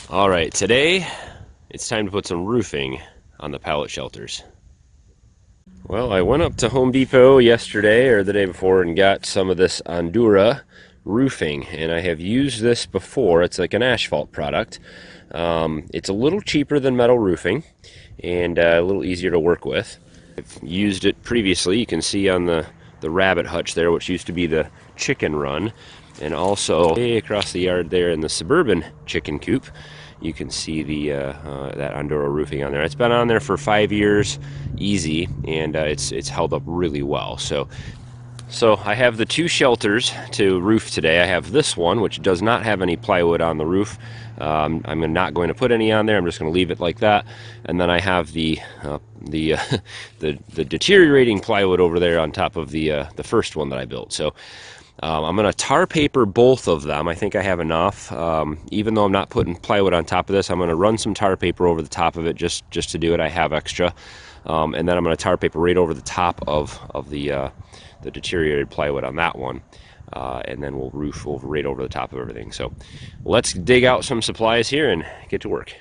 All right, today it's time to put some roofing on the pallet shelters. Well, I went up to Home Depot yesterday or the day before and got some of this Ondura roofing, and I have used this before. It's like an asphalt product. It's a little cheaper than metal roofing and a little easier to work with. I've used it previously. You can see on the rabbit hutch there, which used to be the chicken run, and also way across the yard there in the suburban chicken coop. You can see the that Ondura roofing on there. It's been on there for 5 years, easy, and it's held up really well. So I have the two shelters to roof today. I have this one, which does not have any plywood on the roof. I'm not going to put any on there. I'm just going to leave it like that. And then I have the deteriorating plywood over there on top of the first one that I built. So I'm going to tar paper both of them. I think I have enough. Even though I'm not putting plywood on top of this, I'm going to run some tar paper over the top of it just to do it. I have extra. And then I'm going to tar paper right over the top of the deteriorated plywood on that one. And then we'll roof right over the top of everything. So let's dig out some supplies here and get to work.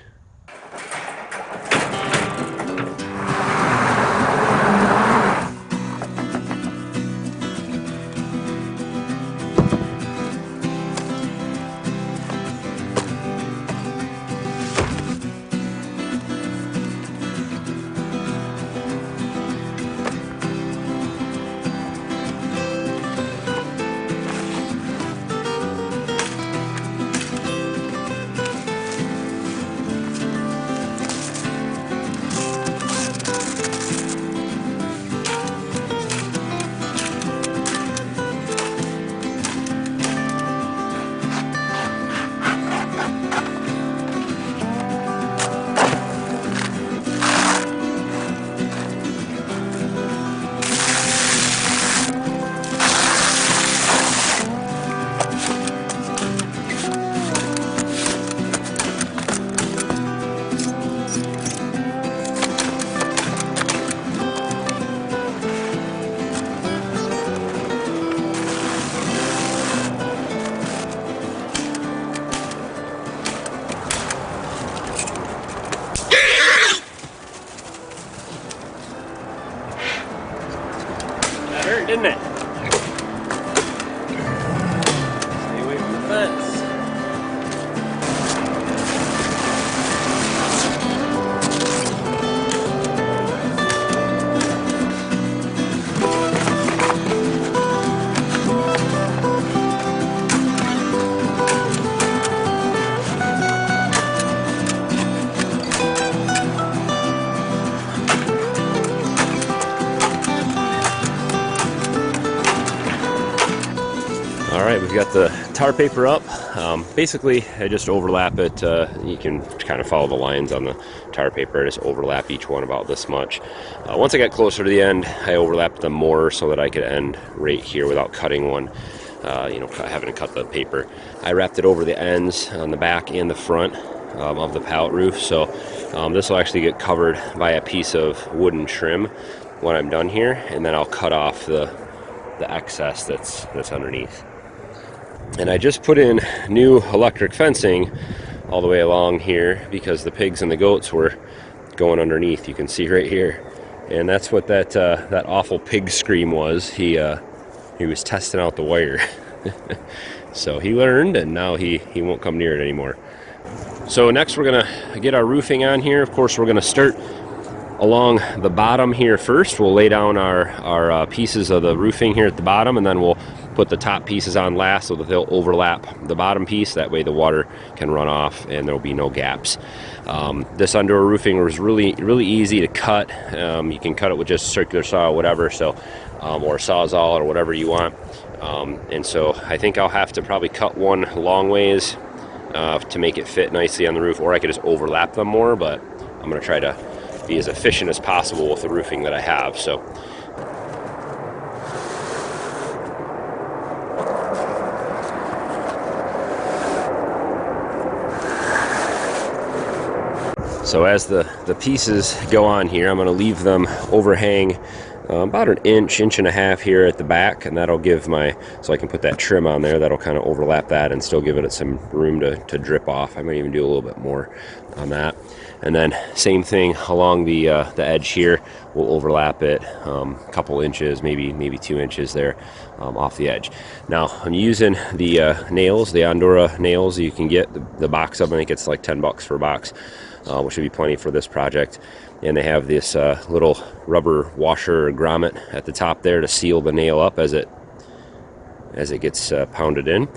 That hurt, didn't it? Stay away from the fence. All right, we've got the tar paper up. Basically, I just overlap it. You can kind of follow the lines on the tar paper. I just overlap each one about this much. Once I got closer to the end, I overlapped them more so that I could end right here without cutting one, having to cut the paper. I wrapped it over the ends on the back and the front of the pallet roof. So this will actually get covered by a piece of wooden trim when I'm done here, and then I'll cut off the excess that's underneath. And I just put in new electric fencing all the way along here because the pigs and the goats were going underneath. You can see right here, and that's what that awful pig scream was. He was testing out the wire. So he learned, and now he won't come near it anymore. So next we're gonna get our roofing on here. Of course, we're gonna start along the bottom here first. We'll lay down our pieces of the roofing here at the bottom, and then we'll put the top pieces on last so that they'll overlap the bottom piece. That way the water can run off and there'll be no gaps. This Ondura roofing was really easy to cut. You can cut it with just circular saw or whatever, so or Sawzall or whatever you want. And so I think I'll have to probably cut one long ways to make it fit nicely on the roof, or I could just overlap them more, but I'm going to try to be as efficient as possible with the roofing that I have. So as the pieces go on here, I'm going to leave them overhang about an inch and a half here at the back, and that'll give so I can put that trim on there. That'll kind of overlap that and still give it some room to drip off. I might even do a little bit more on that. And then same thing along the edge here. We'll overlap it a couple inches, maybe 2 inches there off the edge. Now I'm using the nails, the Ondura nails. You can get the box of them. I think it's like $10 for a box, which would be plenty for this project. And they have this little rubber washer or grommet at the top there to seal the nail up as it gets pounded in.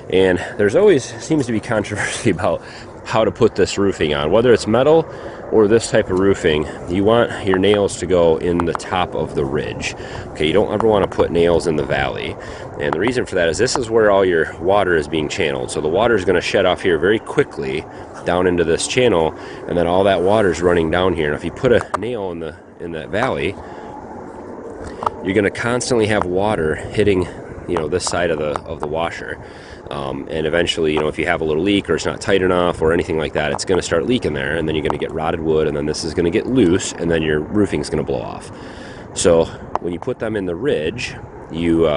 And there's always seems to be controversy about how to put this roofing on. Whether it's metal or this type of roofing, you want your nails to go in the top of the ridge. Okay, you don't ever want to put nails in the valley. And the reason for that is this is where all your water is being channeled. So the water is going to shed off here very quickly down into this channel, and then all that water is running down here. And if you put a nail in that valley, you're going to constantly have water hitting, this side of the washer. And eventually, if you have a little leak or it's not tight enough or anything like that, it's going to start leaking there, and then you're going to get rotted wood, and then this is going to get loose, and then your roofing is going to blow off. So when you put them in the ridge, you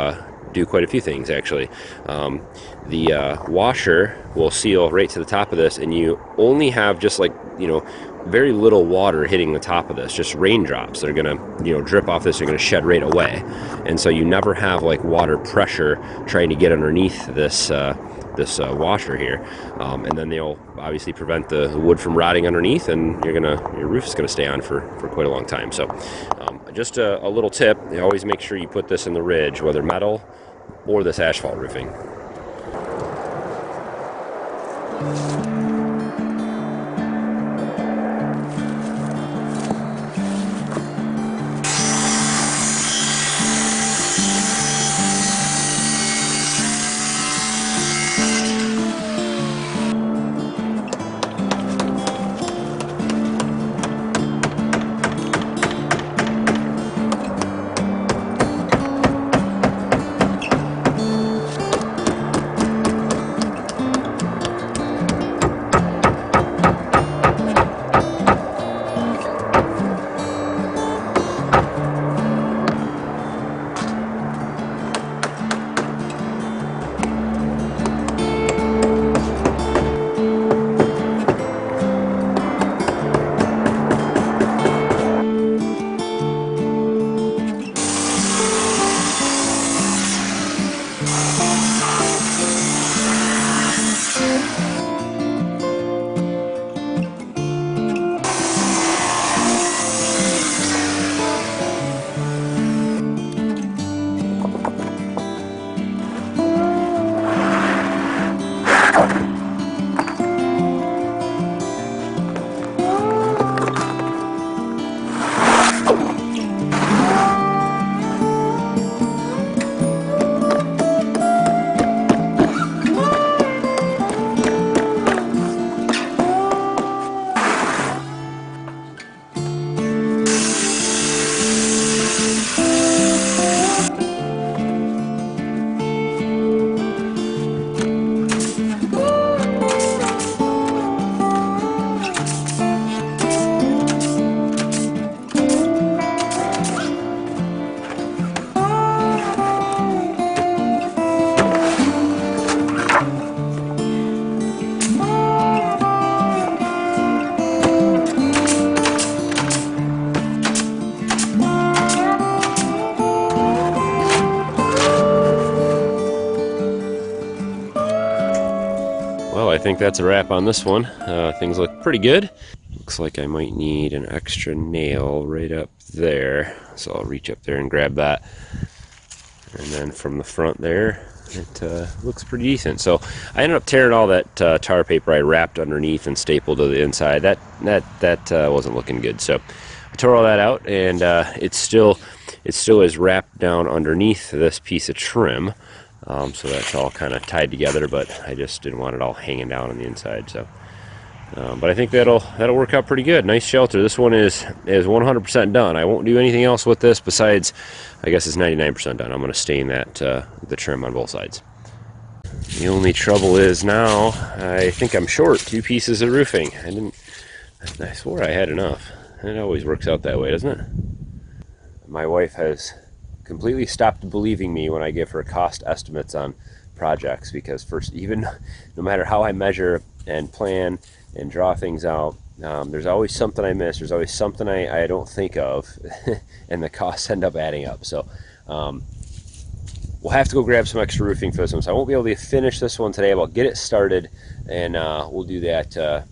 do quite a few things actually. The washer will seal right to the top of this, and you only have just very little water hitting the top of this, just raindrops that are going to drip off this, are going to shed right away. And so you never have water pressure trying to get underneath this washer here, and then they'll obviously prevent the wood from rotting underneath, and your roof is going to stay on for quite a long time. So just a little tip: you always make sure you put this in the ridge, whether metal or this asphalt roofing. Well, I think that's a wrap on this one. Things look pretty good. Looks like I might need an extra nail right up there. So I'll reach up there and grab that. And then from the front there, it looks pretty decent. So I ended up tearing all that tar paper I wrapped underneath and stapled to the inside. That wasn't looking good. So I tore all that out, and it still is wrapped down underneath this piece of trim. So that's all kind of tied together, but I just didn't want it all hanging down on the inside. So, but I think that'll work out pretty good. Nice shelter. This one is 100% done. I won't do anything else with this besides, I guess it's 99% done. I'm going to stain that the trim on both sides. The only trouble is now I think I'm short 2 pieces of roofing. I swore I had enough. It always works out that way, doesn't it? my wife has completely stopped believing me when I give her cost estimates on projects, because first, even no matter how I measure and plan and draw things out, there's always something I miss. There's always something I don't think of, and the costs end up adding up. So we'll have to go grab some extra roofing for this one. So I won't be able to finish this one today, but I'll get it started, and we'll do that.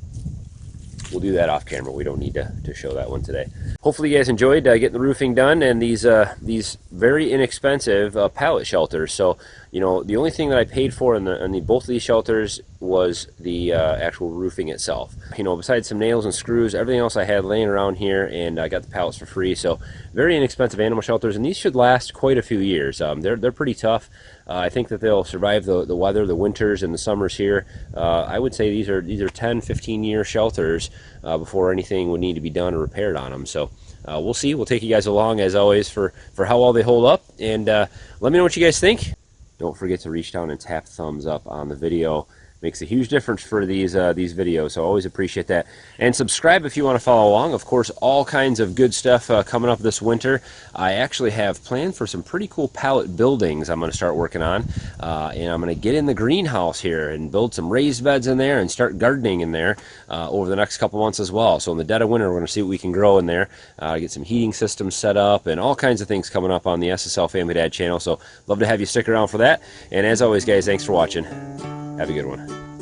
We'll do that off camera. We don't need to show that one today. Hopefully you guys enjoyed getting the roofing done, and these very inexpensive pallet shelters. So, you know, the only thing that I paid for in both of these shelters was the actual roofing itself. You know, besides some nails and screws, everything else I had laying around here, and I got the pallets for free. So very inexpensive animal shelters, and these should last quite a few years. They're pretty tough. I think that they'll survive the weather, the winters and the summers here. I would say these are 10, 15-year shelters before anything would need to be done or repaired on them. So we'll see. We'll take you guys along, as always, for how well they hold up, and let me know what you guys think. Don't forget to reach down and tap thumbs up on the video. Makes a huge difference for these videos, so I always appreciate that. And subscribe if you want to follow along. Of course, all kinds of good stuff coming up this winter. I actually have planned for some pretty cool pallet buildings I'm going to start working on, and I'm going to get in the greenhouse here and build some raised beds in there and start gardening in there over the next couple months as well. So in the dead of winter, we're going to see what we can grow in there, get some heating systems set up, and all kinds of things coming up on the SSL Family Dad channel. So love to have you stick around for that. And as always, guys, thanks for watching. Have a good one.